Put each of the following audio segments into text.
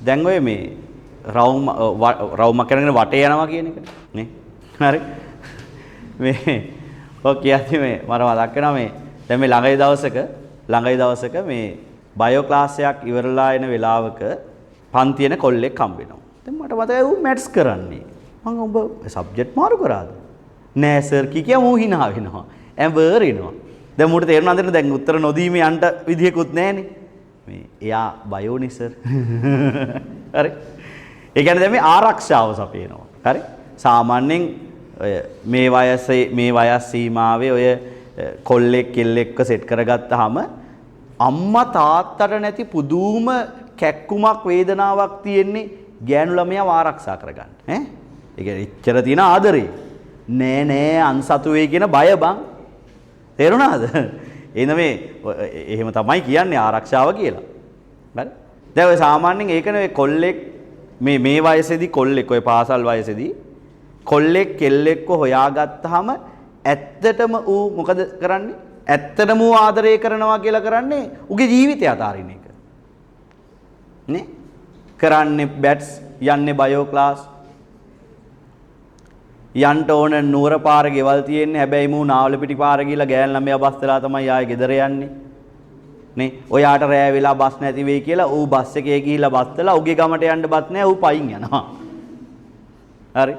දැන් ඔය මේ රවුමක් කරගෙන වටේ යනවා කියන එක නේ. හරි. මේ ඔය කියද්දි මේ මට මතක් වෙනවා මේ දැන් මේ ළඟයි දවසක මේ බයෝ ක්ලාස් එකක් ඉවරලා එන වෙලාවක පන්තියන කොල්ලෙක් හම්බ වෙනවා. දැන් මට මතකයි ඌ මැත්ස් කරන්නේ. මම ඔබ සබ්ජෙක්ට් මාරු කරාද? නෑ සර් කිය ඌ hina වෙනවා. ඇඹර් වෙනවා. දැන් මට තේරුණා නේද දැන් උත්තර නොදීමේ යන්න විදියකුත් නෑනේ. මේ එයා බයෝනේ සර්. හරි. ඒ කියන්නේ දැන් මේ ආරක්ෂාව සපයනවා. හරි. සාමාන්‍යයෙන් ඔය මේ වයස් සීමාවේ ඔය කොල්ලෙක් කෙල්ලෙක්ව සෙට් කරගත්තාම අම්මා තාත්තට නැති පුදුම කැක්කුමක් වේදනාවක් තියෙන්නේ ගෑනු ළමයාව ආරක්ෂා කරගන්න. ඈ? ඒ කියන්නේ ඉච්චර තියෙන ආදරේ. නෑ අන්සතු වෙයි කියන බය බං. තේරුණාද? එහෙනම් මේ එහෙම තමයි කියන්නේ ආරක්ෂාව කියලා. හරි? දැන් ඔය සාමාන්‍යයෙන් ඒකනේ ඔය කොල්ලෙක් මේ වයසේදී කොල්ලෙක් ඔය පාසල් වයසේදී කොල්ලෙක් කෙල්ලෙක්ව හොයාගත්තාම ඇත්තටම ඌ මොකද කරන්නේ? ඇත්තටම ඌ ආදරය කරනවා කියලා කරන්නේ ඌගේ ජීවිතය අතාරින එක. නේ? කරන්නේ බැට්ස් යන්නේ බයෝ ක්ලාස් යන්න ඕන නුවර පාර ගෙවල් තියෙන්නේ හැබැයි මූ නාවල පිටි පාර ගිහලා ගෑන් ළමයා බස් වෙලා තමයි ආයේ ගෙදර යන්නේ නේ ඔයාට රෑ වෙලා බස් නැති වෙයි කියලා ඌ බස් එකේ ගිහිල්ලා බස් වෙලා ඌගේ ගමට යන්න බස් නැහැ ඌ පයින් යනවා හරි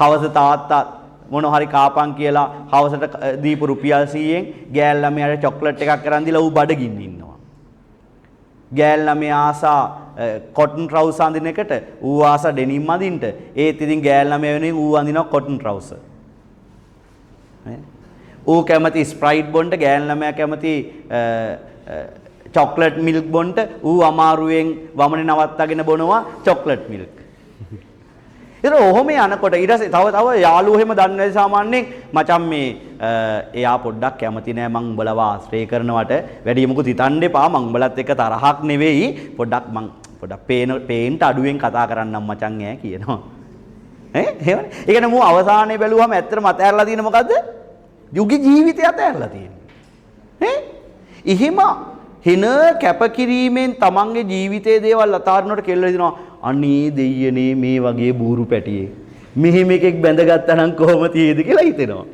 හවස තාත්තා මොන හරි කාපන් කියලා හවසට දීපු රුපියල් 100න් ගෑන් ළමයාට චොක්ලට් එකක් කරන් දීලා ඌ බඩගින්න ඉන්නවා ගෑන් ළමයා ආසා කොටන් ට්‍රවුස් අඳින එකට ඌ ආසා ඩෙනිම් අඳින්න ඒත් ඉතින් ගෑන් ළමයා වෙනුවෙන් ඌ අඳිනවා කොටන් ට්‍රවුස් ඌ කැමති ස්ප්‍රයිට් බොන්න ගෑන් ළමයා කැමති චොක්ලට් මිල්ක් බොන්න ඌ අමාරුවෙන් වමනේ නවත්තගෙන බොනවා චොක්ලට් මිල්ක් ඒක ඔහොම යනකොට ඊට පස්සේ තව යාළුවෝ එහෙම දන්නේ නැති සාමාන්‍යයෙන් මචං මේ එයා පොඩ්ඩක් කැමති නෑ මං උඹලව ආශ්‍රය කරනවට වැඩි මොකුත් හිතන්න එපා මං උඹලත් එක්ක තරහක් නෙවෙයි පොඩ්ඩක් මං පොඩ්ඩක් පේන්ට අඩුවෙන් කතා කරන්නම් මචං ඈ කියනවා ඈ එහෙමනේ ඒ කියන්නේ මූ අවසානයේ බැලුවම ඇත්තටම අතහැරලා තියෙන මොකද්ද යුගී ජීවිතය අතහැරලා තියෙන්නේ ඈ එහෙම හින කැපකිරීමෙන් තමන්ගේ ජීවිතයේ දේවල් අතාරිනකොට කෙල්ල හිතනවා අනේ දෙයියනේ මේ වගේ බూరు පැටියේ මෙහෙම එකෙක් බැඳගත්තා නම් කොහොම තියේද කියලා හිතෙනවා